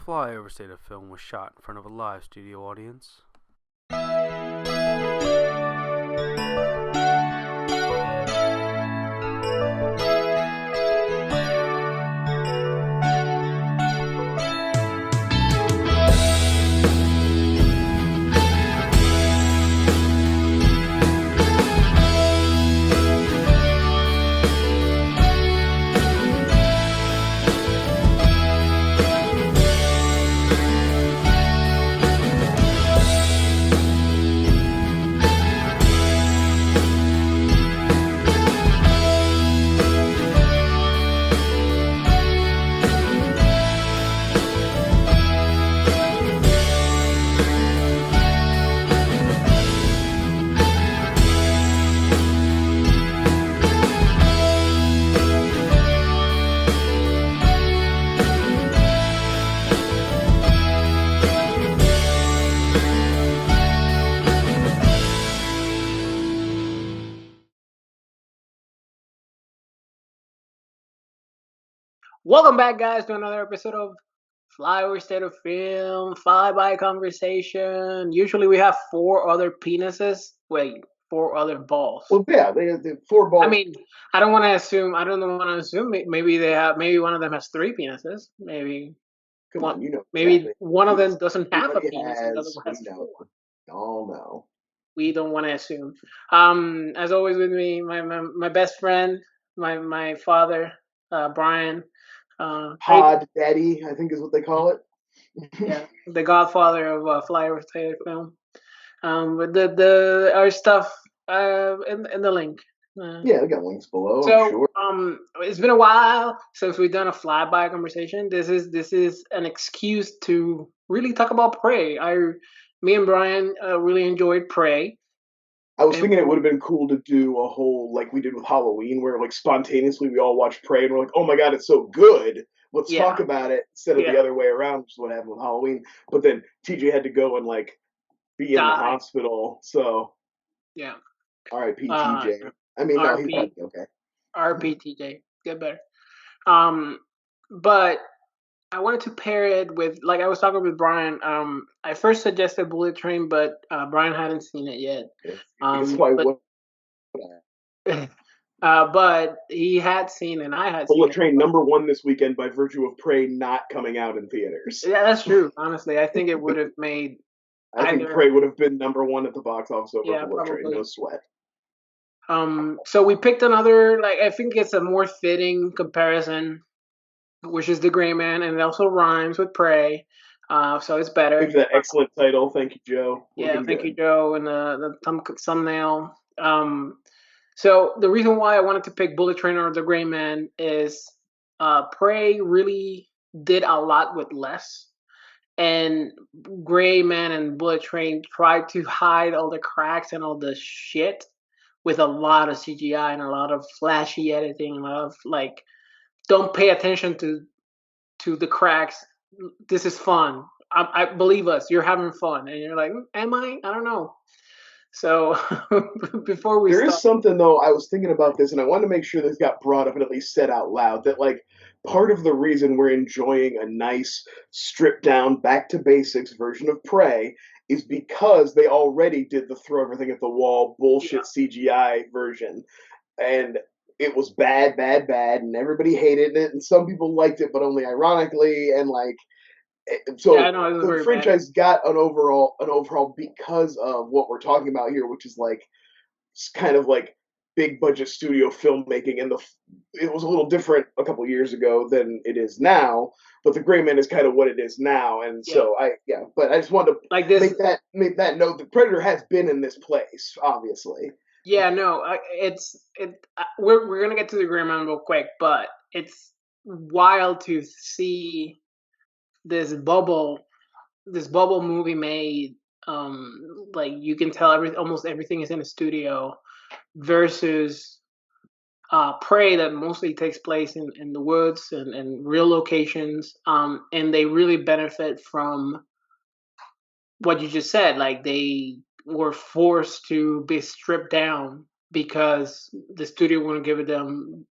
Flyover state of film was shot in front of a live studio audience. Welcome back, guys, to another episode of Flyover State of Film, FlyBy Conversation. Usually we have four other penises. Wait, four other balls. Well, yeah, they have the four balls. I mean, I don't want to assume. Maybe they have. Maybe one of them has three penises. Maybe. Come on, you know. Maybe exactly. one of them doesn't have a Everybody penis, and the other has, one has we know. four. Oh no. We don't want to assume. As always with me, my best friend, my father, Brian. Pod Daddy, I think is what they call it. Yeah, the Godfather of Flyover State film. With the our stuff in the link. Yeah, we got links below. So I'm sure. It's been a while since we've done a flyby conversation. This is an excuse to really talk about Prey. Me and Brian really enjoyed Prey. I was thinking it would have been cool to do a whole like we did with Halloween, where like spontaneously we all watched Prey and we're like, "Oh my god, it's so good! Let's talk about it," instead of the other way around, which is what happened with Halloween. But then TJ had to go and like be in the hospital, so yeah. R.I.P. TJ. I mean, no, he's probably okay. R.I.P. TJ, get better. But I wanted to pair it with, like I was talking with Brian. I first suggested Bullet Train, but Brian hadn't seen it yet. That's why. But he had seen, and I had Bullet Train #1 this weekend by virtue of Prey not coming out in theaters. Yeah, that's true. Honestly, I think it would have made. I think Prey would have been #1 at the box office over Bullet Train. No sweat. So we picked another. Like, I think it's a more fitting comparison, which is The Gray Man, and it also rhymes with Prey. So it's better. Thank you for that excellent title. Thank you, Joe. Thank you, Joe, and the thumbnail. So the reason why I wanted to pick Bullet Train or The Gray Man is Prey really did a lot with less. And Gray Man and Bullet Train tried to hide all the cracks and all the shit with a lot of CGI and a lot of flashy editing, a lot of like, don't pay attention to the cracks. This is fun. I believe us. You're having fun, and you're like, am I? I don't know. So before we There is something though, I was thinking about this and I wanted to make sure this got brought up and at least said out loud that like part of the reason we're enjoying a nice stripped down back to basics version of Prey is because they already did the throw everything at the wall bullshit CGI version. And it was bad, and everybody hated it and some people liked it but only ironically and like so the franchise got an overall because of what we're talking about here, which is like kind of like big budget studio filmmaking, and it was a little different a couple years ago than it is now. But The Gray Man is kind of what it is now, and so But I just wanted to like this, make that note that Predator has been in this place, obviously. Yeah, no, we're gonna get to The Gray Man real quick, but it's wild to see this bubble movie made. Like you can tell almost everything is in a studio versus Prey that mostly takes place in the woods and real locations. And they really benefit from what you just said. Like they were forced to be stripped down because the studio wouldn't give them,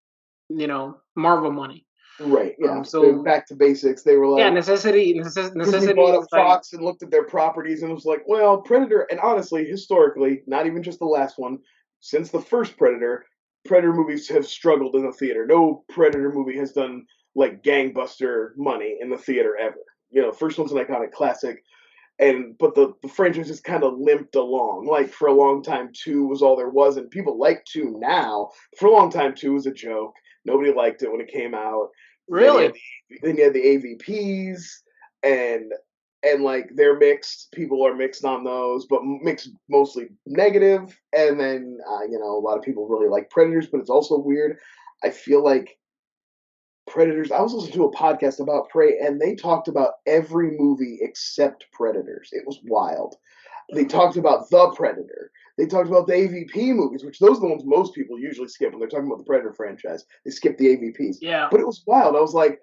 Marvel money. Right, yeah. They're So back to basics. They were yeah, like, Disney necessity bought up is like Fox and looked at their properties and was like, well, Predator, and honestly, historically, not even just the last one, since the first Predator, Predator movies have struggled in the theater. No Predator movie has done like gangbuster money in the theater ever. You know, first one's an iconic classic, and but the franchise just kind of limped along. Like for a long time, two was all there was, and people like two now. For a long time, two was a joke. Nobody liked it when it came out. Then really. you had the AVPs, and like they're mixed. People are mixed on those, but mixed mostly negative. And then a lot of people really like Predators, but it's also weird. I feel like Predators. I was listening to a podcast about Prey, and they talked about every movie except Predators. It was wild. They talked about the Predator. They talked about the AVP movies, which those are the ones most people usually skip when they're talking about the Predator franchise. They skip the AVPs. Yeah. But it was wild. I was like,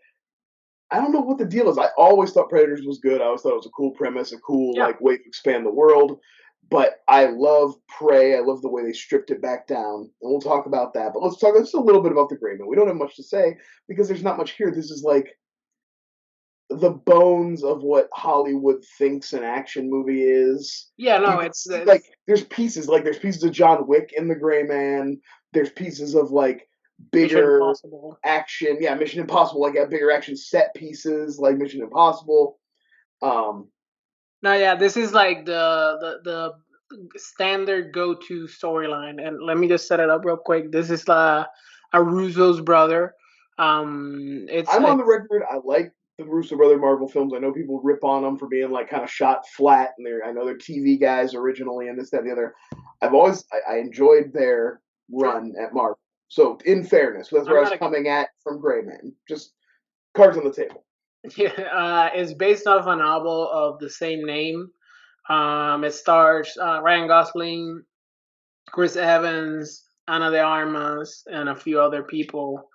I don't know what the deal is. I always thought Predators was good. I always thought it was a cool premise, a cool Yeah. like way to expand the world. But I love Prey. I love the way they stripped it back down, and we'll talk about that. But let's talk just a little bit about the Gray Man. We don't have much to say because there's not much here. This is like the bones of what Hollywood thinks an action movie is. Yeah, You no, can it's, see, it's there's pieces of John Wick in the Gray Man. There's pieces of like Mission bigger Impossible. action, yeah, Mission Impossible, like bigger action set pieces like Mission Impossible. No, yeah, this is like the standard go-to storyline. And let me just set it up real quick. This is a Russo's brother. I'm on the record. I like the Russo brother Marvel films. I know people rip on them for being like kind of shot flat, and I know they're TV guys originally, and this, that, and the other. I enjoyed their run at Marvel. So in fairness, that's I'm where I not was a coming at from Gray Man. Just cards on the table. yeah, it's based off a novel of the same name. It stars Ryan Gosling, Chris Evans, Ana de Armas, and a few other people.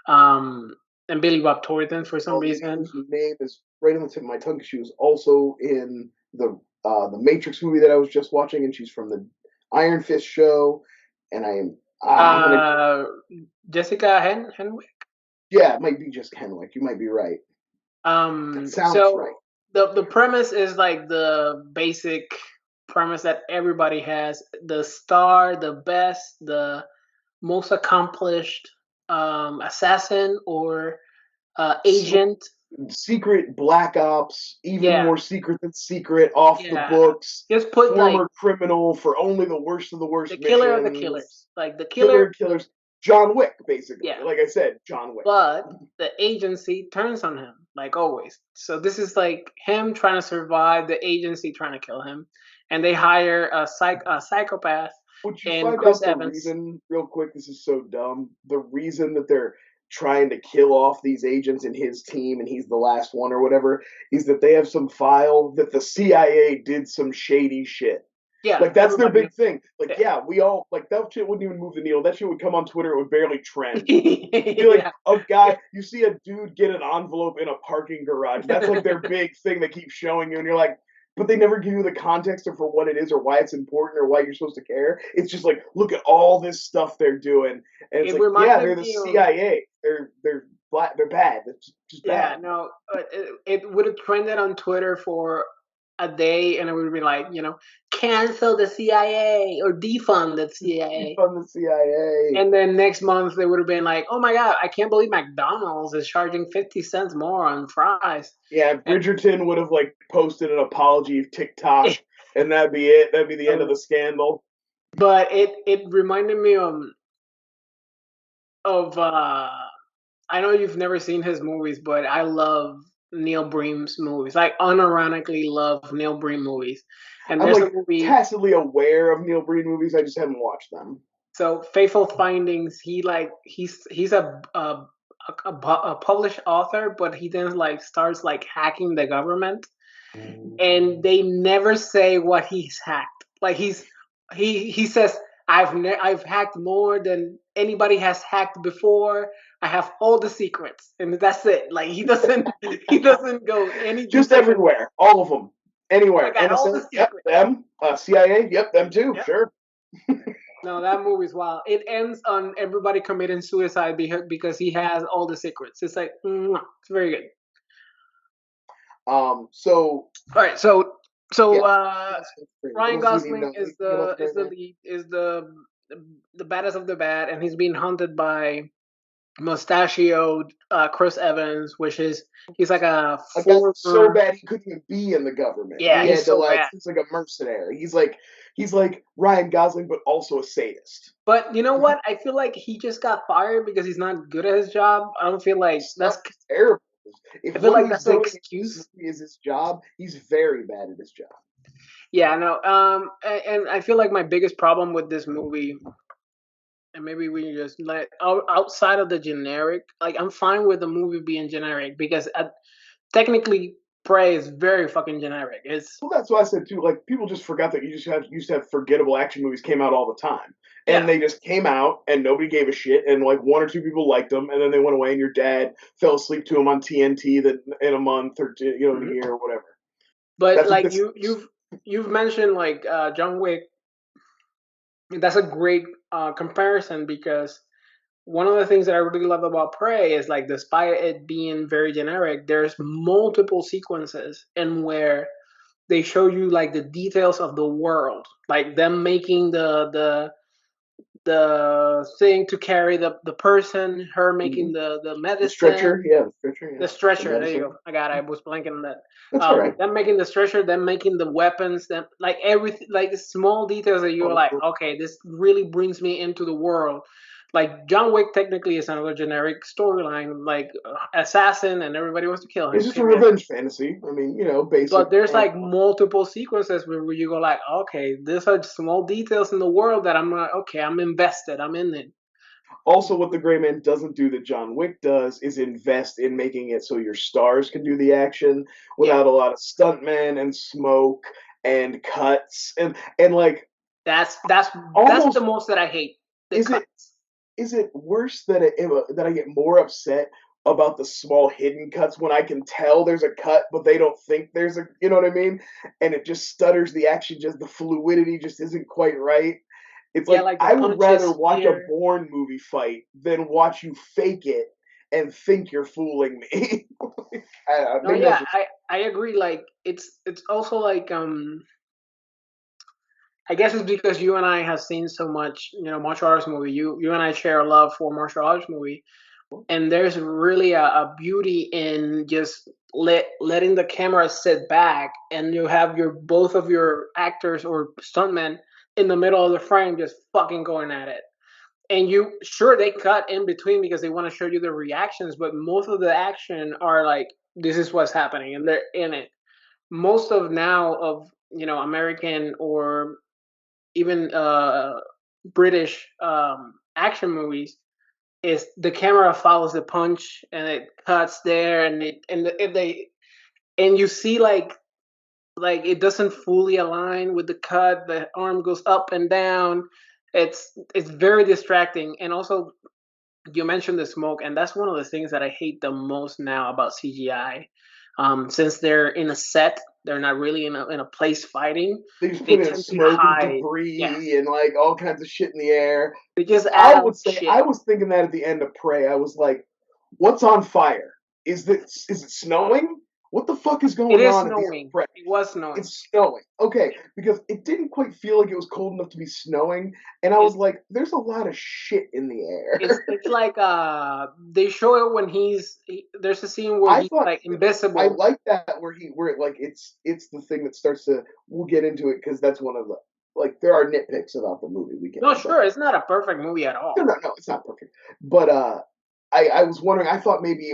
Um, and Billy Bob Thornton for some Well, lady reason. whose name is right on the tip of my tongue. She was also in the Matrix movie that I was just watching, and she's from the Iron Fist show. And I'm gonna Uh, Jessica Henwick. yeah, it might be just Kenwick. You might be right. That sounds So right. the premise is like the basic premise that everybody has: the star, the best, the most accomplished assassin or agent. Secret black ops, even Yeah, more secret than secret, off the yeah. books, Just put like former criminal for only the worst of the the worst killer of the missions, killers, like the killer killer. of killers, John Wick, basically. Yeah, Like I said, John Wick. but the agency turns on him, like always. So this is like him trying to survive, the agency trying to kill him, and they hire a psychopath Would you in find Chris out the Evans. reason, real quick? This is so dumb. The reason that they're trying to kill off these agents in his team and he's the last one or whatever is that they have some file that the CIA did some shady shit. Yeah, Like that's their everybody big thing. Like, knows. yeah, we all like that shit wouldn't even move the needle. That shit would come on Twitter, it would barely trend. Be like Yeah. a guy, you see a dude get an envelope in a parking garage. That's like their big thing they keep showing you, and you're like, but they never give you the context of for what it is or why it's important or why you're supposed to care. It's just like, look at all this stuff they're doing, and it's It like, yeah, reminded they're the me of CIA. They're black. They're bad. It's just yeah, bad. no, it would have trended on Twitter for a day, and it would be like, cancel the CIA or defund the CIA. Defund the CIA. And then next month they would have been like, "Oh my god, I can't believe McDonald's is charging 50 cents more on fries." Yeah, And Bridgerton would have like posted an apology TikTok, and that'd be it. That'd be the end of the scandal. but it reminded me of I know you've never seen his movies, but I love Neil Bream's movies. I unironically love Neil Bream movies. And I'm there's a like movie, tacitly aware of Neil Breen movies. I just haven't watched them. so Faithful Findings. He's a published author, but he then like starts like hacking the government, and they never say what he's hacked. Like he says, I've hacked more than anybody has hacked before. I have all the secrets, and that's it. Like he doesn't go any Just deeper than everywhere, all of them, I anywhere. got all NSA, the yep, secrets. them. CIA, yep, them too. Yep. Sure. No, that movie's wild. It ends on everybody committing suicide because he has all the secrets. It's like, it's very good. So All right, so yeah. uh, What Ryan else do we need to Gosling know? is Anything about the the is Gray the Man? lead, is the baddest of the bad, and he's being hunted by mustachioed Chris Evans, which is he's like a A guy so former. bad he couldn't even be in the government. Yeah, He he's had to so like bad. he's like a mercenary. He's like Ryan Gosling, but also a sadist. But you know what? I feel like he just got fired because he's not good at his job. I don't feel like that's. Sucks terrible. If I feel what like he's that's an doing in this excuse. movie is his job, he's very bad at his job. Yeah, no. And I feel like my biggest problem with this movie, and maybe we just let outside of the generic. Like, I'm fine with the movie being generic because technically, Prey is very fucking generic. It's Well, that's why I said too. Like people just forgot that you just have used to have forgettable action movies came out all the time, and yeah. they just came out and nobody gave a shit, and like one or two people liked them, and then they went away, and your dad fell asleep to them on TNT that in a month or two, a Mhm. year or whatever. But That's what like this. you've mentioned like John Wick. That's a great comparison because one of the things that I really love about Prey is like despite it being very generic, there's multiple sequences in where they show you like the details of the world, like them making the thing to carry the person, her making the The stretcher, medicine, yeah, the stretcher, yeah, the the stretcher. There you go. medicine. I was blanking on that. That's all right. Them making the stretcher, them making the weapons, them like everything, like small details that you're like, okay, this really brings me into the world. Like John Wick technically is another generic storyline, like assassin, and everybody wants to kill It's him. just a Period. revenge fantasy. I mean, basic. But there's like multiple sequences where you go like, okay, there's are small details in the world that I'm like, okay, I'm invested, I'm in it. Also, what the Gray Man doesn't do that John Wick does is invest in making it so your stars can do the action Yeah, without a lot of stuntmen and smoke and cuts and like that's the almost most that I hate. The is it cuts. is it worse that that I get more upset about the small hidden cuts when I can tell there's a cut but they don't think there's a you know what I mean, and it just stutters the action, just the fluidity just isn't quite right. It's Yeah, like like the I would rather punches watch a here. Bourne movie fight than watch you fake it and think you're fooling me. No, Maybe that's yeah, just I agree. Like it's also like I guess it's because you and I have seen so much, martial arts movie. You and I share a love for martial arts movie, and there's really a beauty in just letting the camera sit back, and you have your both of your actors or stuntmen in the middle of the frame just fucking going at it. And you sure they cut in between because they want to show you the reactions, but most of the action are like this is what's happening, and they're in it. Most of now of American or even British action movies is the camera follows the punch and it cuts there and and you see like it doesn't fully align with the cut. The arm goes up and down. It's very distracting. And also you mentioned the smoke, and that's one of the things that I hate the most now about CGI. Since they're in a set, they're not really in a place fighting. they just They put in tend to smoke and hide. Yeah, debris and like all kinds of shit in the air. they just add I a lot would of say shit. I was thinking that at the end of Prey. I was like, what's on fire? Is it snowing? What the fuck is It going is on at the end of snowing. Prey? It was snowing. It's snowing. Okay, because it didn't quite feel like it was cold enough to be snowing, and I was It, like, there's a lot of shit in the air. it's like they show it when there's a scene where I he's thought like I invisible. like that where it like it's the thing that starts to we'll get into it because that's one of the like there are nitpicks about the movie we No, can but sure, it's not a perfect movie at no all. no no it's not perfect but I was wondering I thought maybe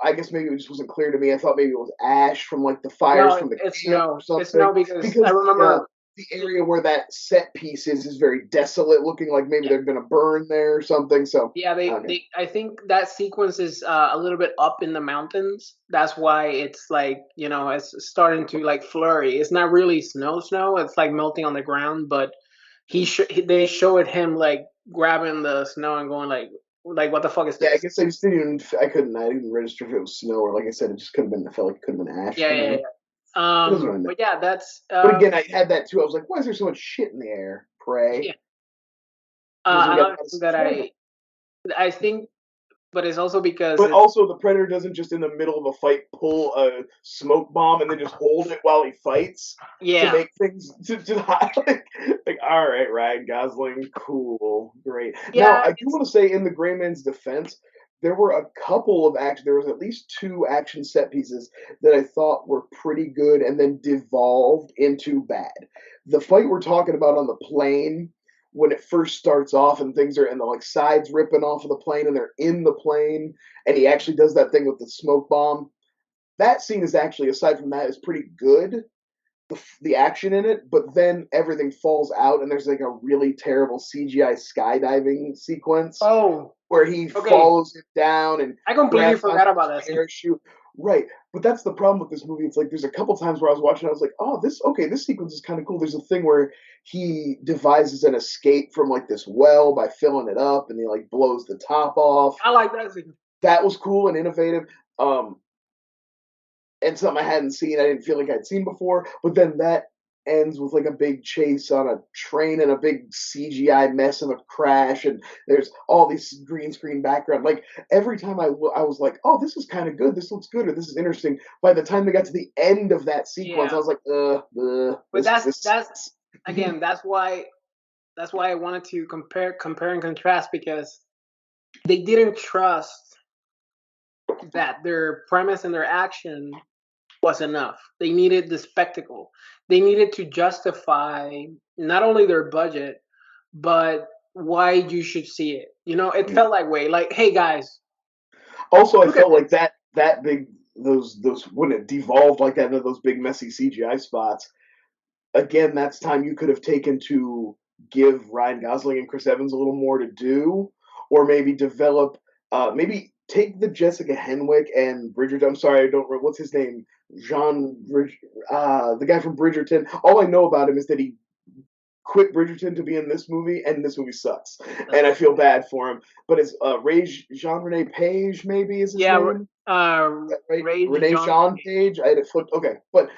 I guess maybe it just wasn't clear to me I thought maybe it was ash from like the fires No, from the it's camp or no, it's something no because I because remember. the area where that set piece is very desolate looking like maybe there'd been a burn there or something so Yeah, okay. I think that sequence is a little bit up in the mountains. That's why it's like, it's starting to like flurry. It's not really snow. It's like melting on the ground, but they showed him like grabbing the snow and going like what the fuck is Yeah, I this? guess I just didn't even. I didn't register if it was snow or like I said, it just could have been. I felt like it could have been ash. Yeah, I don't yeah, know. yeah. It doesn't really matter. But yeah, that's But again, I had that too. I was like, why is there so much shit in the air? yeah. Pray. doesn't get a Another lot of thing that screen. I think, but it's also because But it's also, the Predator doesn't just in the middle of a fight pull a smoke bomb and then just hold it while he fights to yeah, make things to like all right, Ryan Gosling, cool, great. Now, yeah, I do it's want to say, in the Gray Man's defense, there were a couple of action. There was at least two action set pieces that I thought were pretty good, and then devolved into bad. The fight we're talking about on the plane, when it first starts off and things are and the like sides ripping off of the plane and they're in the plane and he actually does that thing with the smoke bomb. That scene is actually, aside from that, is pretty good. The action in it, but then everything falls out and there's like a really terrible CGI skydiving sequence oh, where he okay. follows it down and I completely grabs onto forgot about his that scene. parachute. Right. But that's the problem with this movie. It's like there's a couple times where I was watching, I was like, oh, this sequence is kind of cool. There's a thing where he devises an escape from like this well by filling it up and he like blows the top off. I like that scene. That was cool and innovative. Um, and something I hadn't seen, I didn't feel like I'd seen before. But then that ends with like a big chase on a train and a big CGI mess of a crash, and there's all these green screen background. Like every time I was like, oh, this is kind of good, this looks good, or this is interesting. By the time they got to the end of that sequence, I Yeah, was like, but this. that's again that's why I wanted to compare and contrast because they didn't trust that their premise and their action was enough. They needed the spectacle. They needed to justify not only their budget, but why you should see it. You know, it felt like way like, hey guys, Also, I look at felt like this. that big those when it devolved like that into those big messy CGI spots. Again, that's time you could have taken to give Ryan Gosling and Chris Evans a little more to do, or maybe develop, maybe take the Jessica Henwick and Bridgerton. I'm sorry, I don't remember what's his name, the guy from Bridgerton. All I know about him is that he quit Bridgerton to be in this movie, and this movie sucks, and I feel bad for him. But it's Jean Rene Page, maybe is his Yeah, name, right? Rage Renee John. Jean Page. I had it flipped. Okay, but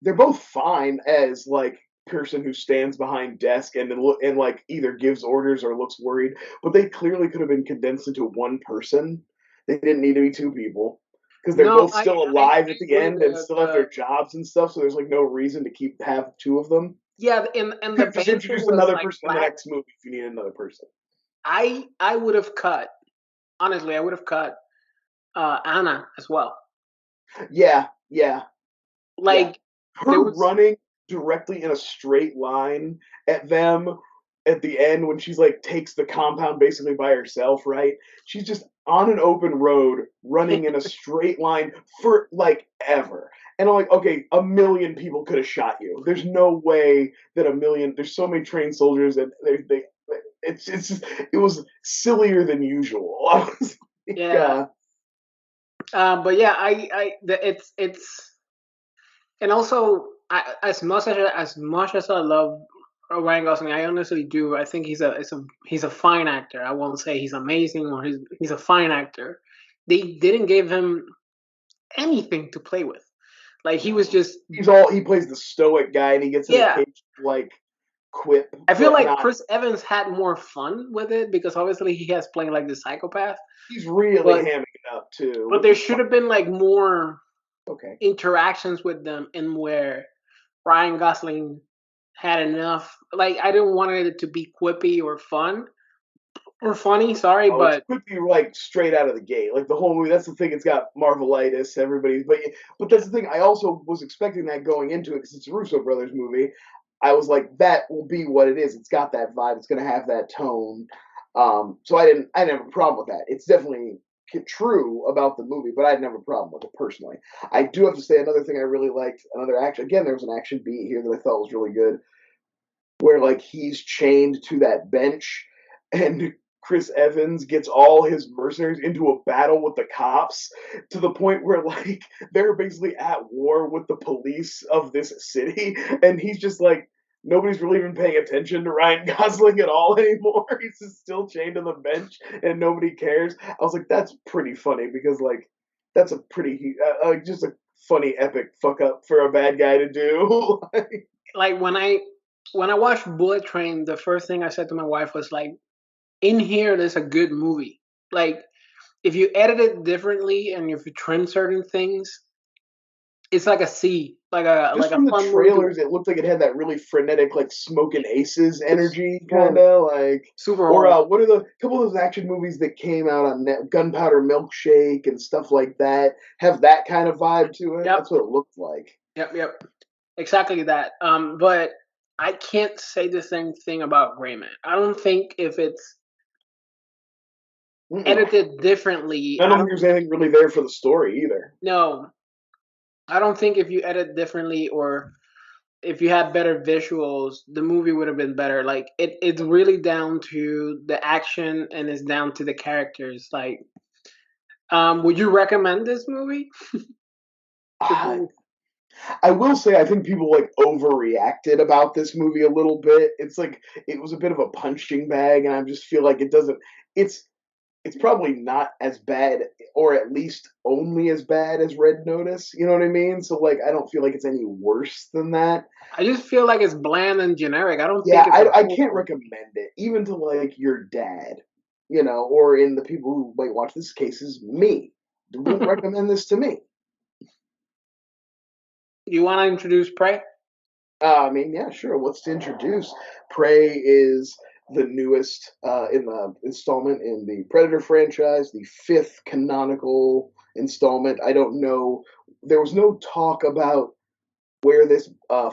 they're both fine as like person who stands behind desk and like either gives orders or looks worried, but they clearly could have been condensed into one person. They didn't need to be two people because they're No, both still I alive at the agree. end and still have their jobs and stuff. So there's like no reason to have two of them. Yeah, and the Just banter introduce was another like person in the flat. next movie if you need another person. I would have cut honestly. I would have cut Anna as well. Yeah, yeah, yeah. Like there Her was running directly in a straight line at them at the end when she's like takes the compound basically by herself, right? She's just on an open road running in a straight line for like ever. And I'm like, okay, a million people could have shot you. There's no way that a million. There's so many trained soldiers, and they it's just, it was sillier than usual. I was like, yeah. But yeah, it's and also as much as I love Ryan Gosling, I honestly do. I think he's a fine actor. I won't say he's amazing or he's a fine actor. They didn't give him anything to play with. Like he was just he plays the stoic guy and he gets an yeah. occasional like quip, I feel but like not. Chris Evans had more fun with it because obviously he has playing like the psychopath. He's really But hamming it up too, but which there is should fun. have been like more Okay. interactions with them and where Ryan Gosling had enough. Like I didn't want it to be quippy or fun or funny. Sorry, Oh, it's but quickly like straight out of the gate. Like the whole movie. That's the thing. It's got Marvelitis. Everybody, but that's the thing. I also was expecting that going into it because it's a Russo brothers movie. I was like, that will be what it is. It's got that vibe. It's going to have that tone. So I didn't have a problem with that. It's definitely true about the movie, but I didn't have a problem with it personally. I do have to say another thing I really liked. Another action. Again, there was an action beat here that I thought was really good where like he's chained to that bench and Chris Evans gets all his mercenaries into a battle with the cops to the point where like they're basically at war with the police of this city and he's just like nobody's really even paying attention to Ryan Gosling at all anymore. He's just still chained to the bench and nobody cares. I was like that's pretty funny because like that's a pretty just a funny epic fuck up for a bad guy to do. like when I watched Bullet Train, the first thing I said to my wife was like, in here, there's a good movie. Like, if you edit it differently and if you trim certain things, it's like a C, Just like a from the fun movie to trailers, it looked like it had that really frenetic, like Smoking Aces it's energy, kind horror, of like. super Or horror. what are the couple of those action movies that came out on Gunpowder Milkshake and stuff like that? Have that kind of vibe to it. Yep, That's what it looked like. yep. Exactly that. But I can't say the same thing about Gray Man. I don't think if it's Mm-mm. edited differently, I I don't think don't there's anything really there for the story either. know. I don't think if you edit differently or if you had better visuals, the movie would have been better. Like it's really down to the action and it's down to the characters. Like, would you recommend this movie? This Uh, movie? I will say I think people like overreacted about this movie a little bit. It's like it was a bit of a punching bag, and I just feel like it doesn't. It's it's probably not as bad, or at least only as bad as Red Notice. You know what I mean? So like, I don't feel like it's any worse than that. I just feel like it's bland and generic. I don't think Yeah, it's a I full. can't recommend it, even to like your dad, or in the people who might watch this case is me. Wouldn't recommend this to me. You want to introduce Prey? I mean, yeah, sure. What's to introduce? Prey is the newest in the installment in the Predator franchise, the fifth canonical installment. I don't know. There was no talk about where this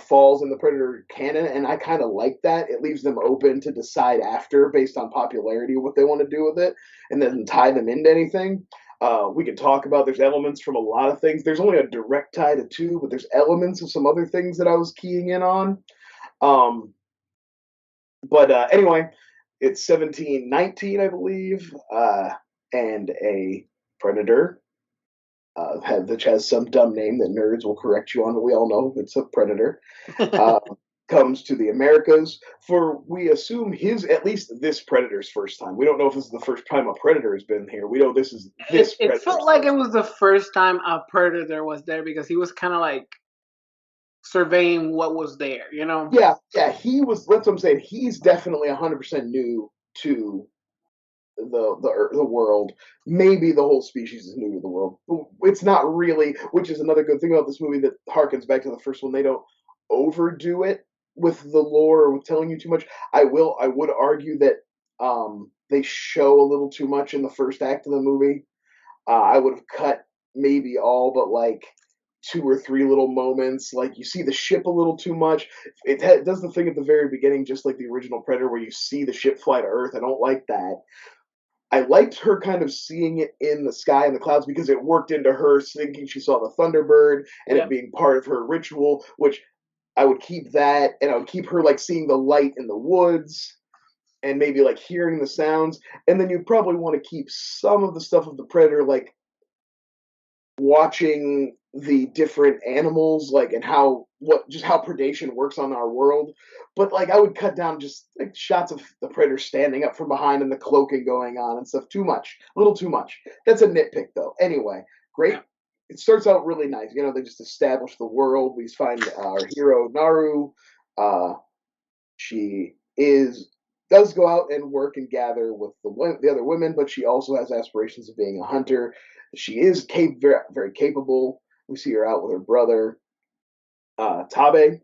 falls in the Predator canon, and I kind of like that. It leaves them open to decide after, based on popularity, what they want to do with it, and then tie them into anything. We can talk about there's elements from a lot of things. There's only a direct tie to two, but there's elements of some other things that I was keying in on. Um, but anyway, it's 1719, I believe, and a predator which has some dumb name that nerds will correct you on, but we all know it's a predator. Uh, Comes to the Americas for we assume his at least this predator's first time. We don't know if this is the first time a predator has been here. We know this is this It felt predator's like it first was time. the first time a predator was there because he was kind of like surveying what was there, you know? Yeah, he was. That's what I'm saying. He's definitely 100% new to the world. Maybe the whole species is new to the world. It's not really, which is another good thing about this movie that harkens back to the first one. They don't overdo it with the lore or with telling you too much. I would argue that they show a little too much in the first act of the movie. I would have cut maybe all but like two or three little moments. Like you see the ship a little too much. It does the thing at the very beginning, just like the original Predator, where you see the ship fly to Earth. I don't like that. I liked her kind of seeing it in the sky and the clouds because it worked into her thinking she saw the Thunderbird and it Yeah. being part of her ritual, which I would keep that, and I would keep her like seeing the light in the woods and maybe like hearing the sounds. And then you'd probably want to keep some of the stuff of the Predator, like watching the different animals, like and how predation works on our world. But like I would cut down just like shots of the predator standing up from behind and the cloaking going on and stuff. Too much, a little too much. That's a nitpick though. Anyway, great. Yeah. It starts out really nice. They just establish the world. We find our hero Naru. She does go out and work and gather with the other women, but she also has aspirations of being a hunter. She is very, very capable. We see her out with her brother, Tabe,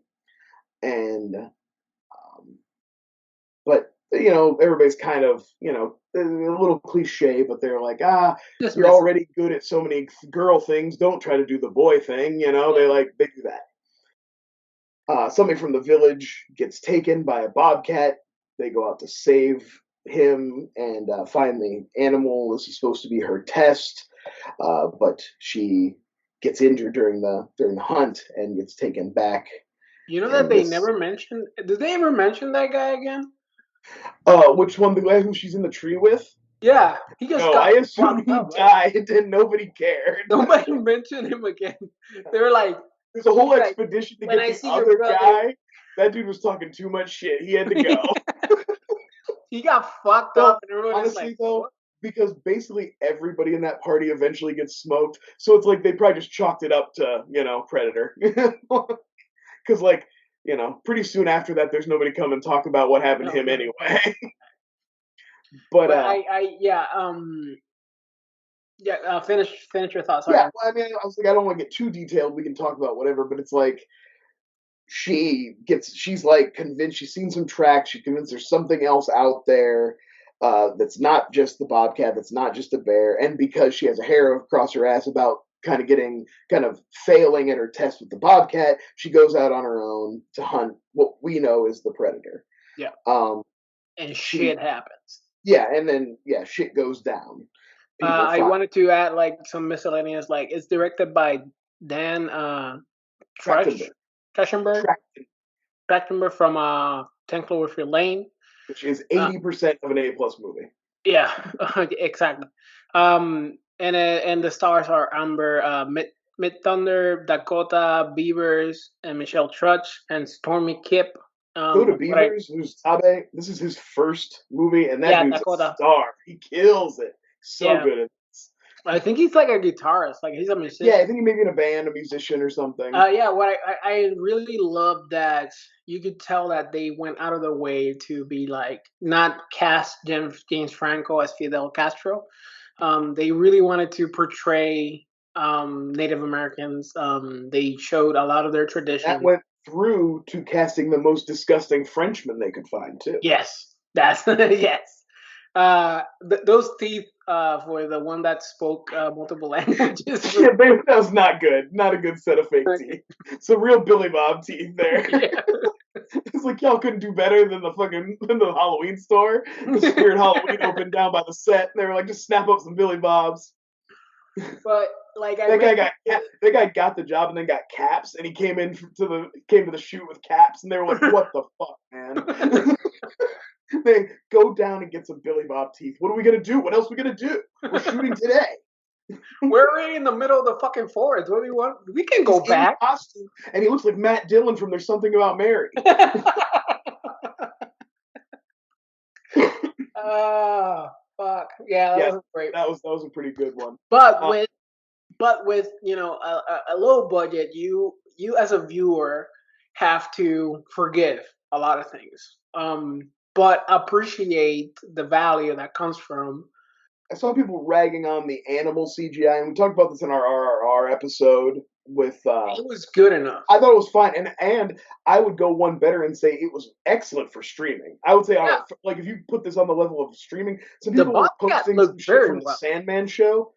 and but everybody's kind of a little cliche, but they're like, you're Dismiss. already good at so many girl things. Don't try to do the boy thing. Yeah. They do that. Somebody from the village gets taken by a bobcat. They go out to save him and find the animal. This is supposed to be her test, but she gets injured during the hunt and gets taken back. You know that And they this, never mentioned. Did they ever mention that guy again? which one? The guy who she's in the tree with? Yeah, he just No, I got assume fucked he up, right? died and nobody cared. Nobody mentioned him again. They were like, There's a whole he's like, expedition to when get I the see your other brother, guy. That dude was talking too much shit. He had to go. he got fucked up, Well, and everyone is like, honestly though, what? because basically everybody in that party eventually gets smoked, so it's like they probably just chalked it up to Predator, because like pretty soon after that, there's nobody come and talk about what happened to No, him anyway. But But finish your thoughts. Sorry. yeah, well, I mean, I was like, I don't want to get too detailed. We can talk about whatever, but it's like she's like convinced, she's seen some tracks, she's convinced there's something else out there that's not just the bobcat, that's not just a bear, and because she has a hair across her ass about kind of failing at her test with the bobcat, she goes out on her own to hunt what we know is the predator. Yeah. Um, And she, shit happens. yeah, and then shit goes down. I wanted to add like some miscellaneous. Like it's directed by Dan Trachtenberg, Trachtenberg from 10 Cloverfield Lane. which is Uh, 80% of an A+ movie. Yeah, exactly. And the stars are Amber Mid Thunder, Dakota Beavers, and Michelle Trudge, and Stormy Kip. Dakota Beavers, who's Tabe, this is his first movie, and that Yeah, dude's Dakota. a star. He kills it. So Yeah. good at this. I think he's like a guitarist, like he's a musician. Yeah, I think he may be in a band, a musician or something. Yeah, what I really love that you could tell that they went out of their way to be like not cast James Franco as Fidel Castro. They really wanted to portray Native Americans. They showed a lot of their tradition. That went through to casting the most disgusting Frenchman they could find, too. Yes, that's yes. Those teeth for the one that spoke multiple languages. Yeah, that was not good. Not a good set of fake teeth. Some real Billy Bob teeth there. Yeah. It's like y'all couldn't do better than the Halloween store. The Spirit Halloween opened down by the set. And they were like, just snap up some Billy Bobs. But like that guy got the job and then got caps, and he came to the shoot with caps, and they were like, "What the fuck, man?" They go down and get some Billy Bob teeth. What are we gonna do? What else are we gonna do? We're shooting today. We're already in the middle of the fucking forest. What do we want? We can go back. In costume, and he looks like Matt Dillon from There's Something About Mary. Fuck. Yeah, that was great. That was a pretty good one. But with a low budget, you as a viewer have to forgive a lot of things. But appreciate the value that comes from. I saw people ragging on the animal CGI, and we talked about this in our RRR episode with It was good enough. I thought it was fine, and I would go one better and say it was excellent for streaming. I would say, like, if you put this on the level of streaming, some people were posting some shit from the Sandman show.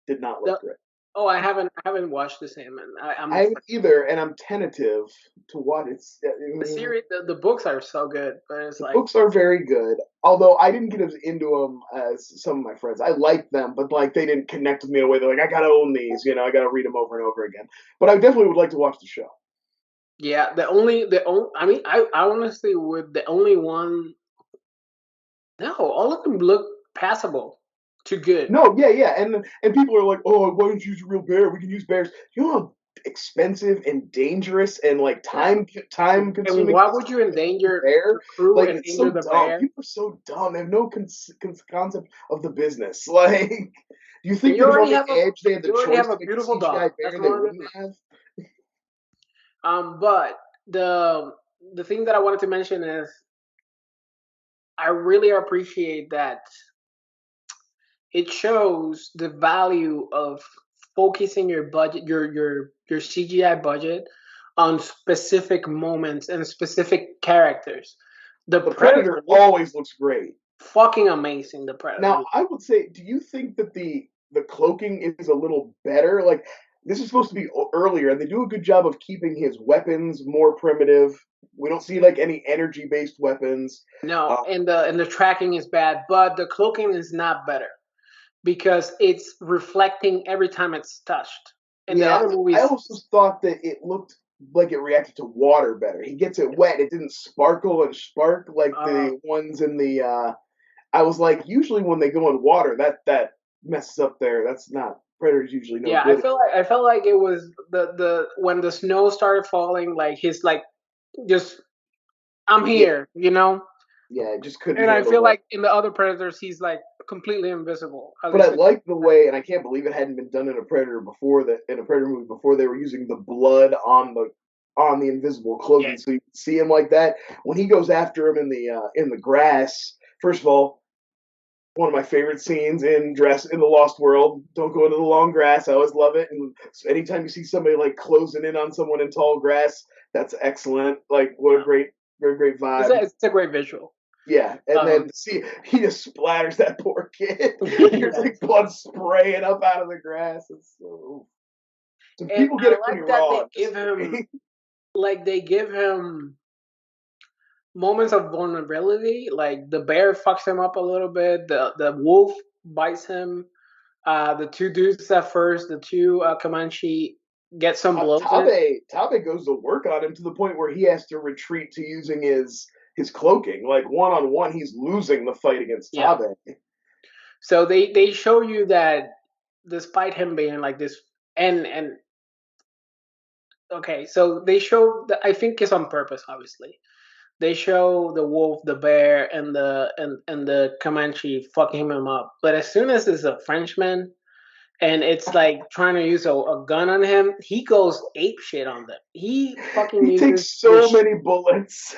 Did not look great. Oh, I haven't watched the Sandman. I haven't either, and I'm tentative to what it's. The series, the books are so good, but it's like books are very good. Although I didn't get as into them as some of my friends. I liked them, but like they didn't connect with me in a way. They're like, I gotta own these, I gotta read them over and over again. But I definitely would like to watch the show. Yeah, I mean, I honestly would. The only one. No, all of them look passable to good. No, yeah, and people are like, oh, why don't you use a real bear? We can use bears. You know how expensive and dangerous and like time consuming. And why would you endanger bear? Crew like and it's so the dumb. bear? People are so dumb. They have no concept of the business. Like, do you think you on already the have edge they had the choice have a to make beautiful CGI dog. bear they wouldn't have? But the thing that I wanted to mention is I really appreciate that it shows the value of focusing your budget, your CGI budget on specific moments and specific characters. The Predator always looks great. Fucking amazing, the Predator. Now, I would say, do you think that the cloaking is a little better? Like, this is supposed to be earlier, and they do a good job of keeping his weapons more primitive. We don't see like any energy-based weapons. No, and the tracking is bad, but the cloaking is not better because it's reflecting every time it's touched. In the other movies, I also thought that it looked like it reacted to water better. He gets it wet; it didn't sparkle and spark like the ones in the. I was like, usually when they go in water, that messes up there. That's not. Predators usually know. Yeah, good. I felt like it was the when the snow started falling, like he's like, just I'm here, Yeah, it just couldn't. And I feel like in the other Predators, he's like completely invisible. But I like the way, and I can't believe it hadn't been done in a Predator before. That in a Predator movie before they were using the blood on the invisible clothing, so you see him like that when he goes after him in the grass. First of all, one of my favorite scenes in The Lost World. Don't go into the long grass. I always love it. And anytime you see somebody like closing in on someone in tall grass, that's excellent. Like what a great vibe. It's a great visual. Yeah, and then see he just splatters that poor kid. There's like blood spraying up out of the grass. It's so. So And people get I it pretty like that raw. they give him moments of vulnerability. Like the bear fucks him up a little bit. The wolf bites him. The two dudes at first, the two Comanche get some blows in. Tabe goes to work on him to the point where he has to retreat to using his cloaking. Like one on one, he's losing the fight against Tabe. So they show you that despite him being like this, and okay, so they show that I think it's on purpose. Obviously, they show the wolf, the bear, and the Comanche fucking him up. But as soon as it's a Frenchman, and it's like trying to use a gun on him, he goes ape shit on them. He fucking he uses takes so many bullets.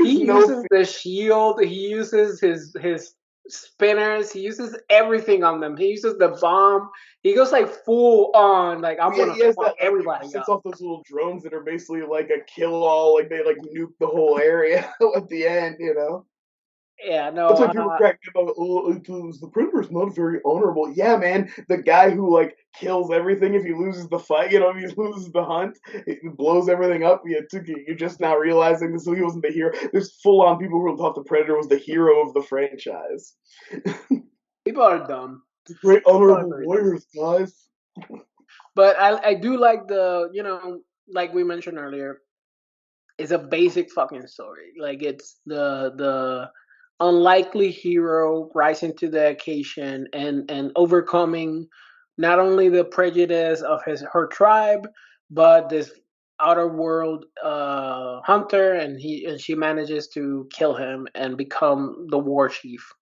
he uses the shield. He uses his spinners. He uses everything on them. He uses the bomb. He goes like full on. Like I'm gonna fuck everybody sets up. off those little drones that are basically like a kill all. Like they like nuke the whole area at the end. You know. Yeah, no. That's why people crack about, the Predator's not very honorable. Yeah, man, the guy who like kills everything if he loses the fight, if he loses the hunt, it blows everything up. You're just now realizing this. He wasn't the hero. There's full on people who thought the Predator was the hero of the franchise. People are dumb. Great honorable warriors, guys. But I do like like we mentioned earlier, it's a basic fucking story. Like it's the unlikely hero rising to the occasion and overcoming not only the prejudice of her tribe, but this outer world hunter, and she manages to kill him and become the war chief.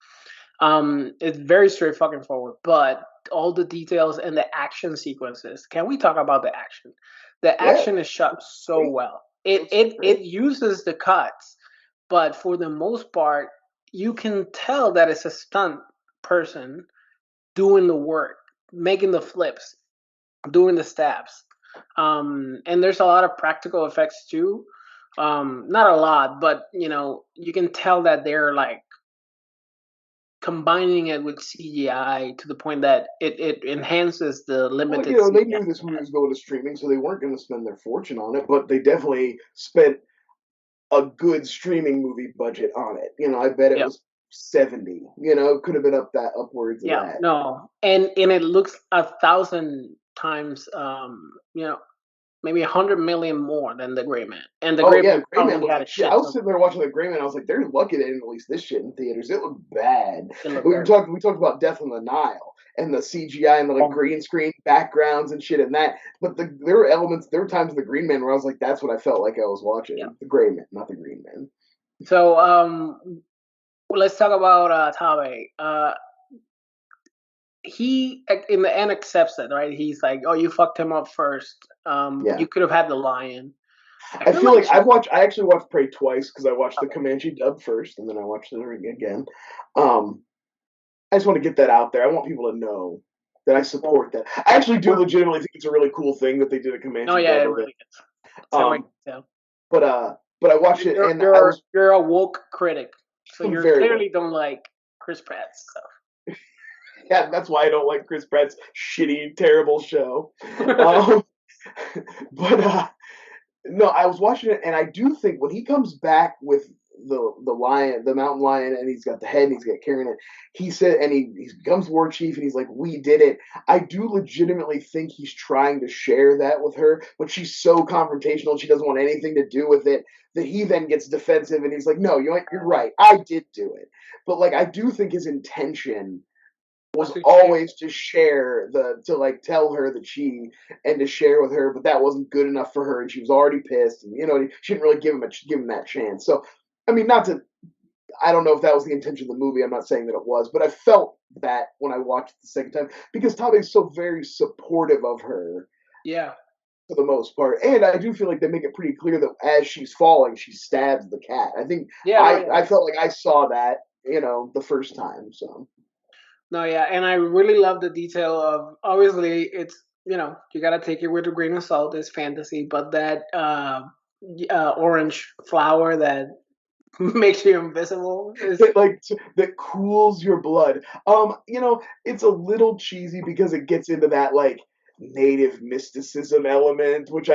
It's very straight fucking forward, but all the details and the action sequences. Can we talk about the action? The action is shot so well. It uses the cuts, but for the most part, you can tell that it's a stunt person doing the work, making the flips, doing the stabs. And there's a lot of practical effects too. Not a lot, but you can tell that they're like combining it with CGI to the point that it enhances the limited. Well, they knew this movie was going to streaming, so they weren't going to spend their fortune on it, but they definitely spent a good streaming movie budget on it. I bet it was 70. Could have been upwards of that. No, and it looks 1,000 times, maybe 100 million more than The Gray Man. And The Gray Man probably had a shit. I was sitting there watching The Gray Man. I was like, they're lucky they didn't release this shit in theaters. It looked bad. We talked about Death on the Nile and the CGI and the green screen backgrounds and shit and that. But there were times in The Green Man where I was like, that's what I felt like I was watching. Yeah. The Gray Man, not The Green Man. So let's talk about Tabe. He in the end accepts it, right? He's like, "Oh, you fucked him up first. You could have had the lion." I feel like I actually watched Prey twice because I watched the Comanche dub first and then I watched it again. I just want to get that out there. I want people to know that I support that. I actually do legitimately think it's a really cool thing that they did a Comanche. Oh yeah, it really is. But I watched it and you're a woke critic, so you clearly don't like Chris Pratt's stuff. Yeah, that's why I don't like Chris Pratt's shitty, terrible show. But no, I was watching it, and I do think when he comes back with the lion, the mountain lion, and he's got the head, and he's got carrying it. He said, and he becomes war chief, and he's like, "We did it." I do legitimately think he's trying to share that with her, but she's so confrontational, and she doesn't want anything to do with it. That he then gets defensive, and he's like, "No, you're right. I did do it." But like, I do think his intention was always to share to like tell her that and to share with her, but that wasn't good enough for her, and she was already pissed, and she didn't really give him that chance. So, I mean, I don't know if that was the intention of the movie. I'm not saying that it was, but I felt that when I watched it the second time because Tabe's so very supportive of her. Yeah. For the most part, and I do feel like they make it pretty clear that as she's falling, she stabs the cat. I think I felt like I saw that, the first time. So. No, yeah, and I really love the detail of, obviously it's, you gotta take it with a grain of salt. It's fantasy, but that orange flower that makes you invisible is, That cools your blood. It's a little cheesy because it gets into that like native mysticism element, which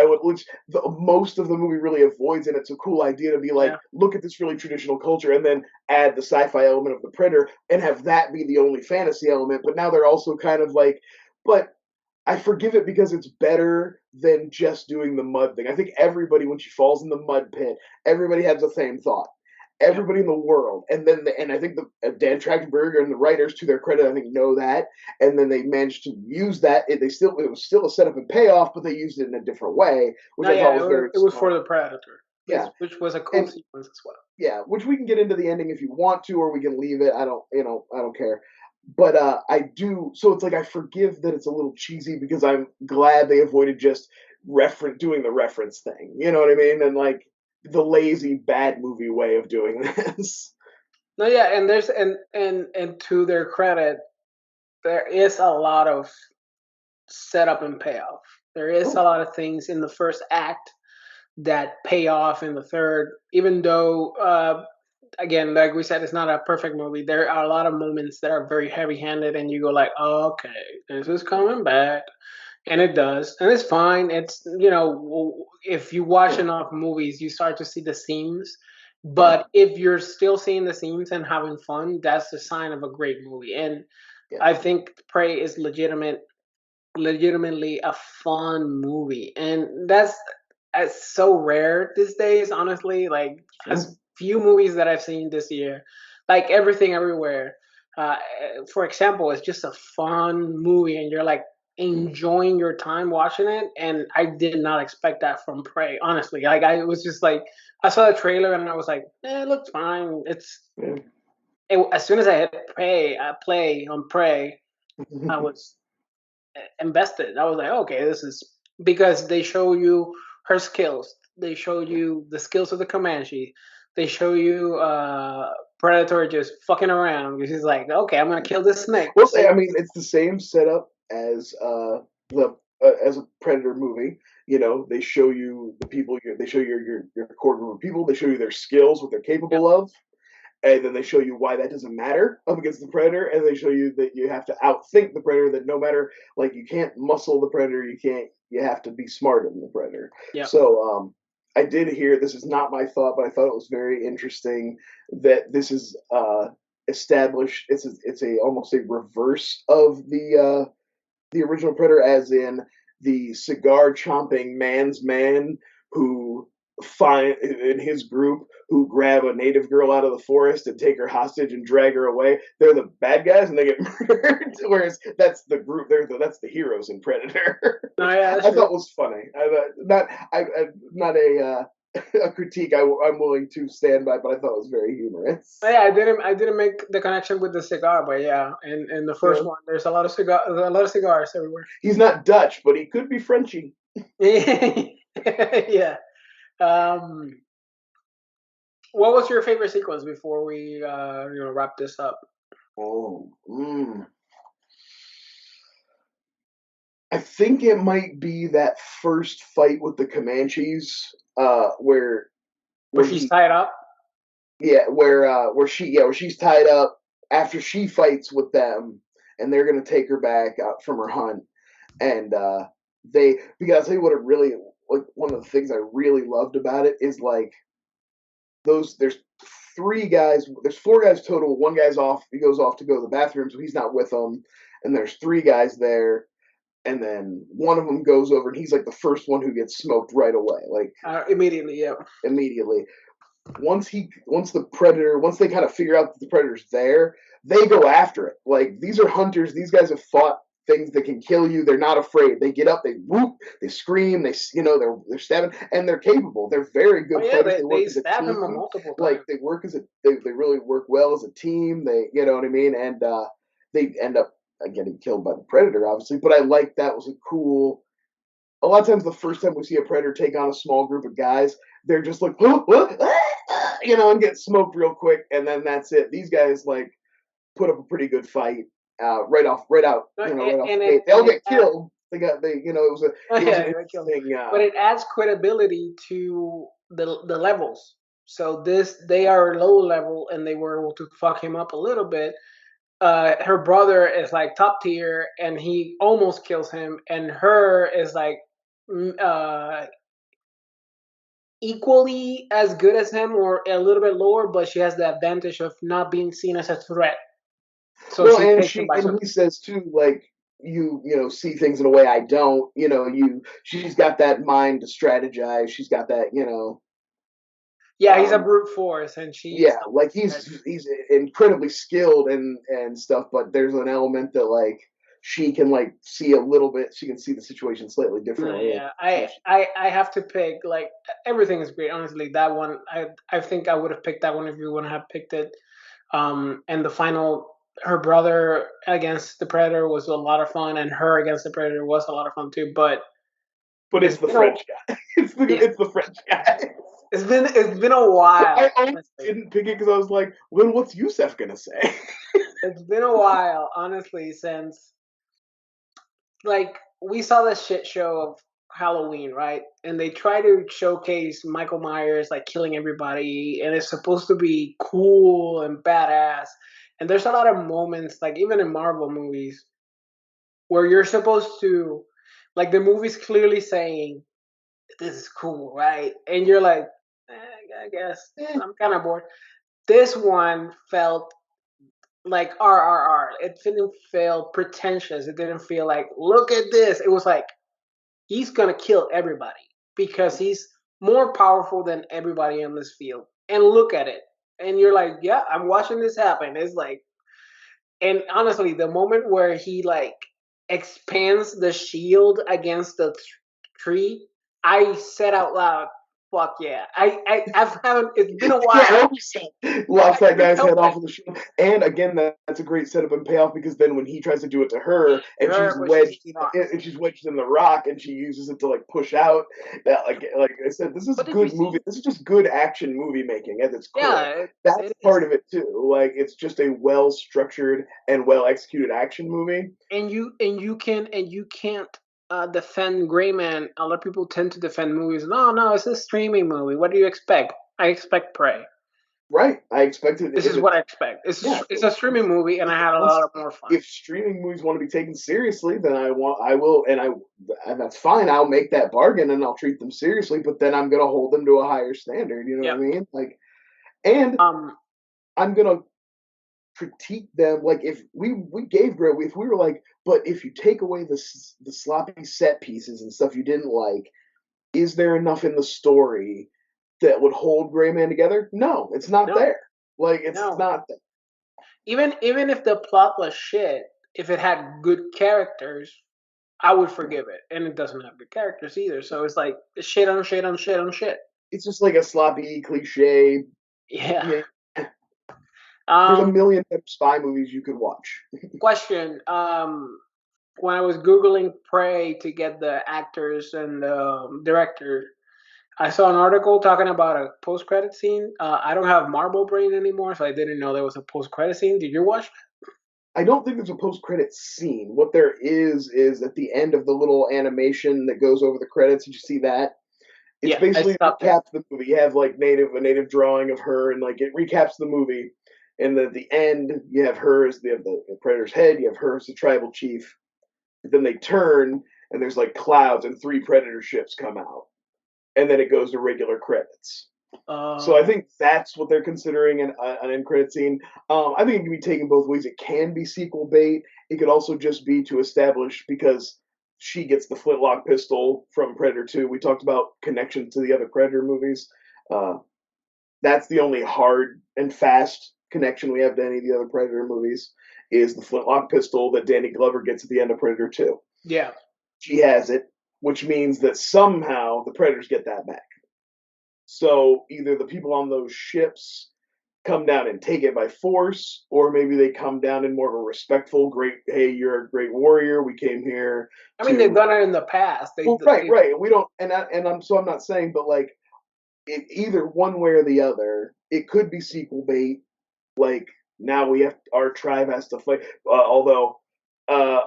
most of the movie really avoids, and it's a cool idea to be like, yeah. look at this really traditional culture, and then add the sci-fi element of the predator, and have that be the only fantasy element. But now they're also kind of like, but I forgive it because it's better than just doing the mud thing. I think everybody, when she falls in the mud pit, everybody has the same thought. Yeah. Everybody in the world, and I think the Dan Trachtenberg and the writers, to their credit, I think know that, and then they managed to use that. It was still a setup and payoff, but they used it in a different way, which No, I thought yeah, was very it was for smart. the Predator, Yeah, which was a cool and sequence as well. yeah, which we can get into the ending if you want to, or we can leave it. I don't care. But I do. So it's like I forgive that it's a little cheesy because I'm glad they avoided just doing the reference thing. You know what I mean? And like the lazy bad movie way of doing this. No, yeah, and there's and to their credit, there is a lot of setup and payoff. There is a Oh, lot of things in the first act that pay off in the third, even though again, like we said, it's not a perfect movie. There are a lot of moments that are very heavy-handed, and you go like, oh, "Okay, this is coming back," and it does, and it's fine. It's, if you watch enough movies, you start to see the seams. yeah, But if you're still seeing the seams and having fun, that's the sign of a great movie. And yeah. I think Prey is legitimately a fun movie, and that's so rare these days. Honestly, like Sure. as few movies that I've seen this year, like Everything Everywhere, uh, for example, is just a fun movie, and you're like enjoying your time watching it. And I did not expect that from Prey. Honestly, like I was just like, I saw the trailer and I was like, it looks fine. Yeah. As soon as I hit play on Prey, I was invested. I was like, okay, this is, because they show you her skills. They show you the skills of the Comanche. They show you Predator just fucking around because he's like, okay, I'm gonna kill this snake. Well, Save. I mean, it's the same setup as the as a Predator movie. They show you the people. They show you your core group of people. They show you their skills, what they're Yep. capable of, and then they show you why that doesn't matter up against the Predator, and they show you that you have to outthink the Predator. That no matter, like, you can't muscle the Predator. You can't. You have to be smarter than the Predator. Yep. So I did hear, this is not my thought, but I thought it was very interesting that this is established. It's a almost a reverse of the original Predator, as in the cigar chomping man's man who find in his group who grab a native girl out of the forest and take her hostage and drag her away. They're the bad guys and they get murdered. Whereas that's the group. That's the heroes in Predator, No, which yeah, I that's true. thought was funny. Not a critique I'm willing to stand by, but I thought it was very humorous. Yeah, I didn't make the connection with the cigar, but yeah, in the first Yeah. one, there's a lot of cigars everywhere. He's not Dutch, but he could be Frenchy. Yeah. Um, what was your favorite sequence before we wrap this up? Oh, I think it might be that first fight with the Comanches, where Where when she's he, tied up? where she's tied up after she fights with them, and they're gonna take her back out from her hunt, and because I'll tell you what, it really, like, one of the things I really loved about it is like there's there's four guys total. One guy's off, he goes off to go to the bathroom, so he's not with them, and there's three guys there, and then one of them goes over and he's like the first one who gets smoked right away, like Immediately, yeah. immediately. Once they kind of figure out that the predator's there, they go after it. Like, these are hunters. These guys have fought things that can kill you. They're not afraid. They get up, they whoop, they scream, they're stabbing, and they're capable. They're very Oh good yeah, fighters. they They work they as a stab him team. multiple Like, times. they really work well as a team. They, you know what I mean? And they end up getting killed by the predator, obviously. But I like that was a cool. A lot of times, the first time we see a predator take on a small group of guys, they're just like, and get smoked real quick, and then that's it. These guys like put up a pretty good fight, right out, right off the gate. They all get killed. It was an interesting. But it adds credibility to the levels. So they are low level, and they were able to fuck him up a little bit. Her brother is like top tier, and he almost kills him, and her is like equally as good as him or a little bit lower, but she has the advantage of not being seen as a threat. So well, and he says too, like you see things in a way I don't. She's got that mind to strategize. She's got that. Yeah, he's a brute force, and like he's incredibly skilled and stuff. But there's an element that like she can like see a little bit. She can see the situation slightly differently. Yeah, I have to pick. Like everything is great. Honestly, that one I think I would have picked that one if you wouldn't have picked it. And the final, her brother against the Predator was a lot of fun, and her against the Predator was a lot of fun too. But it's the French guy. It's the French guy. It's been a while. I didn't pick it because I was like, well, what's Yusef gonna say? It's been a while, honestly, since like we saw the shit show of Halloween, right? And they try to showcase Michael Myers like killing everybody, and it's supposed to be cool and badass. And there's a lot of moments, like even in Marvel movies, where you're supposed to, like the movie's clearly saying, "This is cool," right? And you're like, I guess I'm kind of bored. This one felt like RRR. It didn't feel pretentious. It didn't feel like, look at this. It was like, he's gonna kill everybody because he's more powerful than everybody in this field. And look at it. And you're like, yeah, I'm watching this happen. It's like, and honestly, the moment where he like expands the shield against the tree, I said out loud, fuck yeah. I haven't, it's been a while. Lops that guy's head off of the shield. And again, that's a great setup and payoff because then when he tries to do it to her and she's wedged in the rock and she uses it to like push out, that like I said, this is good movie. This is just good action movie making at its core. Yeah, that's part of it too. Like it's just a well structured and well executed action movie. And you can't defend Gray Man. A lot of people tend to defend movies. No, it's a streaming movie. What do you expect? I expect Prey. Right, I expected. This is what I expect. It's a streaming movie, and I had a lot of more fun. If streaming movies want to be taken seriously, then I will, and that's fine. I'll make that bargain, and I'll treat them seriously. But then I'm gonna hold them to a higher standard. You know what I mean? Like, and I'm gonna critique them. Like, if we gave Gray, if we were like, but if you take away the sloppy set pieces and stuff you didn't like, is there enough in the story that would hold Gray Man together? No, it's not there. Like, it's not there. Even if the plot was shit, if it had good characters, I would forgive it. And it doesn't have good characters either. So it's like shit on shit on shit on shit. It's just like a sloppy cliche. Yeah. There's a million spy movies you could watch. Question. When I was Googling Prey to get the actors and the director, I saw an article talking about a post-credit scene. I don't have Marble Brain anymore, so I didn't know there was a post-credit scene. Did you watch that? I don't think there's a post-credit scene. What there is at the end of the little animation that goes over the credits. Did you see that? It's basically recaps the movie. You have like a native drawing of her, and like it recaps the movie. And at the end, you have her as the Predator's head. You have her as the tribal chief. But then they turn, and there's like clouds, and 3 Predator ships come out. And then it goes to regular credits. So I think that's what they're considering an end credit scene. I think it can be taken both ways. It can be sequel bait. It could also just be to establish, because she gets the flintlock pistol from Predator 2. We talked about connection to the other Predator movies. That's the only hard and fast connection we have to any of the other Predator movies, is the flintlock pistol that Danny Glover gets at the end of Predator 2. Yeah. She has it, which means that somehow the Predators get that back. So either the people on those ships come down and take it by force, or maybe they come down in more of a respectful, hey, you're a great warrior. We came here. I mean, they've done it in the past. Right. We don't, I'm not saying, but like, either one way or the other, it could be sequel bait. Like, now our tribe has to fight. Although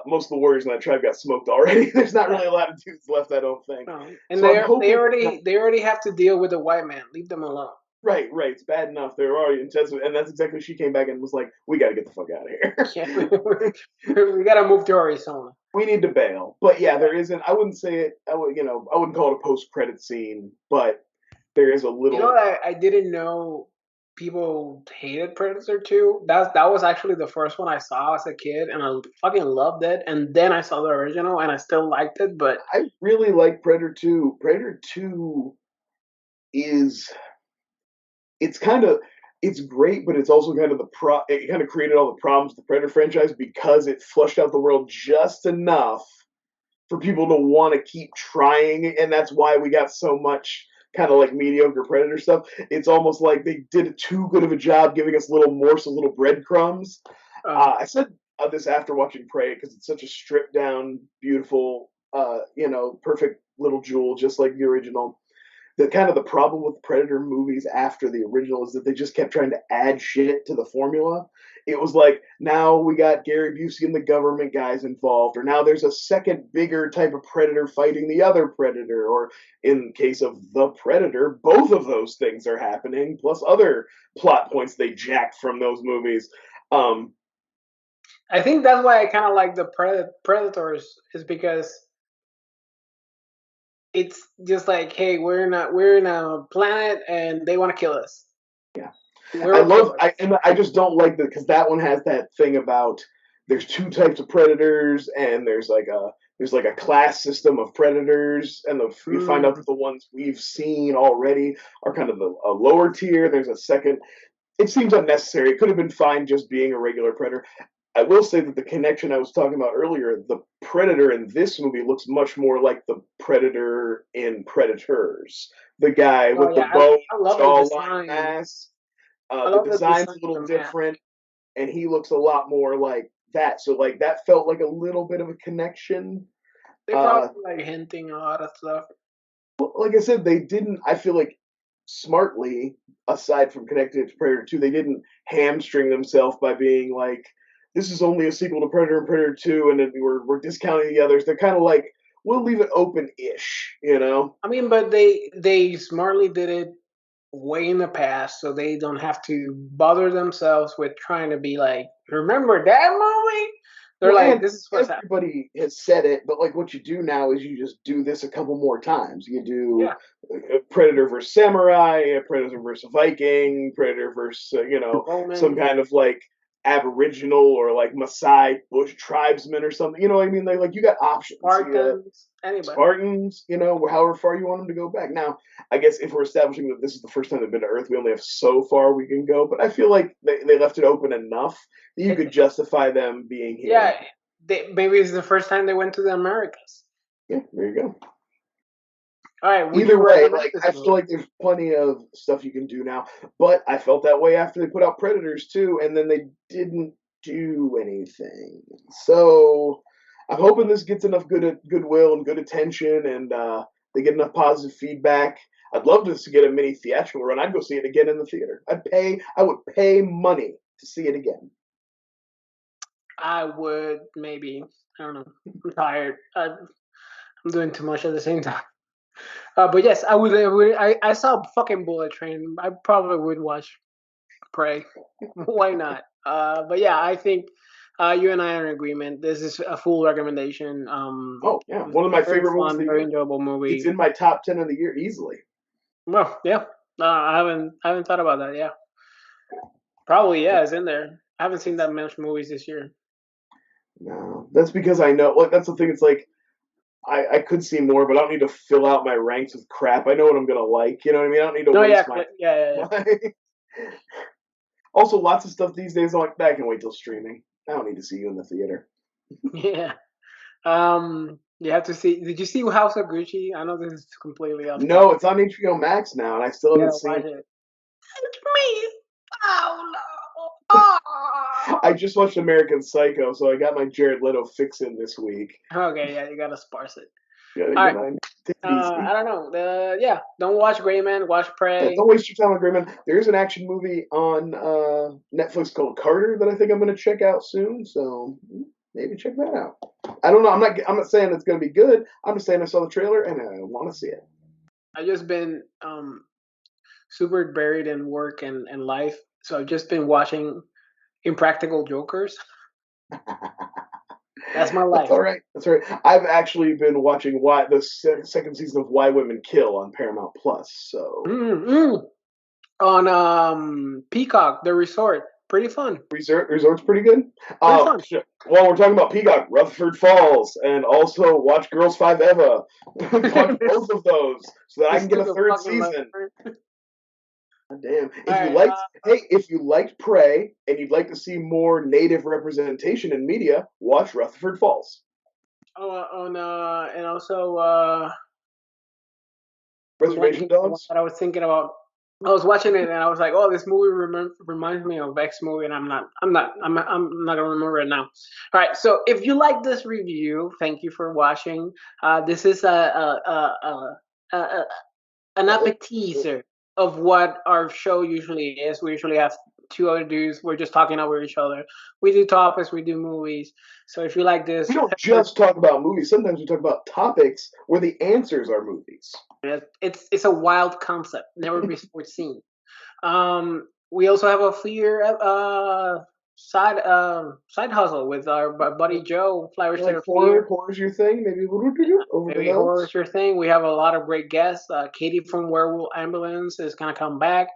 most of the warriors in that tribe got smoked already. There's not really a lot of dudes left, I don't think. And So I'm hoping they already have to deal with the white man. Leave them alone. right. It's bad enough. They're already intense, and that's exactly. She came back and was like, "We got to get the fuck out of here. Yeah, we gotta move to Arizona. We need to bail." But yeah, there isn't. I wouldn't say it. I wouldn't call it a post-credit scene, but there is a You know, little. I didn't know people hated Predator 2. That was actually the first one I saw as a kid, and I fucking loved it. And then I saw the original, and I still liked it. But I really like Predator 2. Predator 2 is it's kind of it's great, but it's also kind of it kind of created all the problems of the Predator franchise because it flushed out the world just enough for people to want to keep trying, and that's why we got so much kind of like mediocre Predator stuff. It's almost like they did too good of a job giving us little morsels, little breadcrumbs. I said this after watching Prey because it's such a stripped down, beautiful, perfect little jewel, just like the original. The problem with Predator movies after the original is that they just kept trying to add shit to the formula. It was like, now we got Gary Busey and the government guys involved, or now there's a second bigger type of Predator fighting the other Predator, or in case of the Predator, both of those things are happening, plus other plot points they jacked from those movies. I think that's why I kind of like the Predators, is because it's just like, hey, we're in a planet and they want to kill us. Yeah, I just don't like that because that one has that thing about there's two types of predators and there's like a class system of predators, and you find out that the ones we've seen already are kind of a lower tier. There's a second. It seems unnecessary. It could have been fine just being a regular predator. I will say that the connection I was talking about earlier, the Predator in this movie looks much more like the Predator in Predators. The guy with the bow, I love the jawline, design. mask. I The love the design's design a little of the map. different, and he looks a lot more like that. So like that felt like a little bit of a connection. They probably like hinting a lot of stuff. Like I said, they didn't. I feel like smartly, aside from connecting it to Predator 2, they didn't hamstring themselves by being like, this is only a sequel to Predator and Predator 2, and then we're discounting the others. They're kind of like, we'll leave it open-ish, you know? I mean, but they smartly did it way in the past, so they don't have to bother themselves with trying to be like, remember that movie? They're Well, like, and this is what's happening. everybody has said it, but like what you do now is you just do this a couple more times. You do Yeah, Predator versus Samurai, Predator versus Viking, Predator versus some Roman, kind of like Aboriginal or like Maasai bush tribesman or something. You know what I mean? Like you got options. Spartans, anybody. Spartans, however far you want them to go back. Now, I guess if we're establishing that this is the first time they've been to Earth, we only have so far we can go. But I feel like they left it open enough that you could justify them being here. Yeah, maybe it's the first time they went to the Americas. Yeah, there you go. All right, would Either you way, recommend like this I movie? feel like there's plenty of stuff you can do now. But I felt that way after they put out Predators too, and then they didn't do anything. So I'm hoping this gets enough goodwill and good attention, and they get enough positive feedback. I'd love to get a mini theatrical run. I'd go see it again in the theater. I would pay money to see it again. I would maybe. I don't know. I'm tired. I'm doing too much at the same time. But yes, I would. I saw fucking Bullet Train. I probably would watch Prey. Why not? But yeah, I think you and I are in agreement. This is a full recommendation. Oh yeah, one of my Very favorite movies of fun, the very year. enjoyable It's movie. in my top 10 of the year easily. Well, yeah. I haven't thought about that. Yeah, probably yeah, it's in there. I haven't seen that much movies this year. No, that's because I know. Like that's the thing. It's like I could see more, but I don't need to fill out my ranks with crap. I know what I'm gonna like. You know what I mean? I don't need to No, yeah, waste my. yeah. Also, lots of stuff these days. I'm like, I can wait till streaming. I don't need to see you in the theater. Yeah. You have to see. Did you see House of Gucci? I know this is completely off No, topic. it's on HBO Max now, and I still Yeah, haven't seen. watch it. It's me. Oh no. Oh. I just watched American Psycho, so I got my Jared Leto fix in this week. Okay, yeah, you gotta sparse it. Yeah, All right. take it easy. I don't know. Yeah, don't watch Gray Man. Watch Yeah, Prey. don't waste your time on Gray Man. There is an action movie on Netflix called Carter that I think I'm going to check out soon. So maybe check that out. I don't know. I'm not saying it's going to be good. I'm just saying I saw the trailer and I want to see it. I just been super buried in work and life, so I've just been watching Impractical Jokers. That's my life. That's all right. That's all right. I've actually been watching the second season of Why Women Kill on Paramount Plus. So On Peacock, The Resort, pretty fun. Resort's pretty good. Pretty fun. While we're talking about Peacock, Rutherford Falls, and also watch Girls 5 Eva. Watch both of those so that I can get a third season. God damn. If you liked Prey and you'd like to see more native representation in media, watch Rutherford Falls. And also Reservation Dogs. What I was thinking about. I was watching it and I was like, "Oh, this movie reminds me of X movie," and I'm not gonna remember it now. All right, so if you like this review, thank you for watching. This is an appetizer of what our show usually is. We usually have two other dudes. We're just talking over each other. We do topics, we do movies. So if you like this, we don't just talk about movies. Sometimes we talk about topics where the answers are movies. It's a wild concept, never before seen. We also have a Fleer side hustle with our buddy Joe. Like horror's your thing? Maybe horror's your thing. We have a lot of great guests. Katie from Werewolf Ambulance is gonna come back.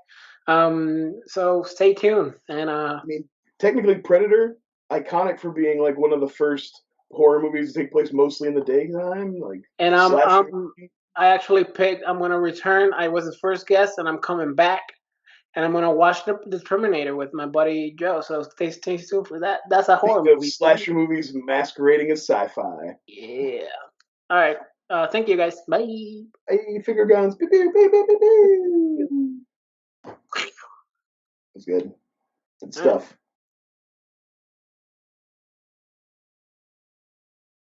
So stay tuned. And I mean, technically, Predator, iconic for being like one of the first horror movies to take place mostly in the daytime. And I actually picked. I'm gonna return. I was the first guest, and I'm coming back. And I'm gonna watch the Terminator with my buddy Joe. So stay tuned for that. That's a horror movie. Slasher movies masquerading as sci-fi. Yeah. All right. Thank you guys. Bye. Hey, finger guns. Pew, pew, pew, pew, pew, pew. That's good. Good stuff.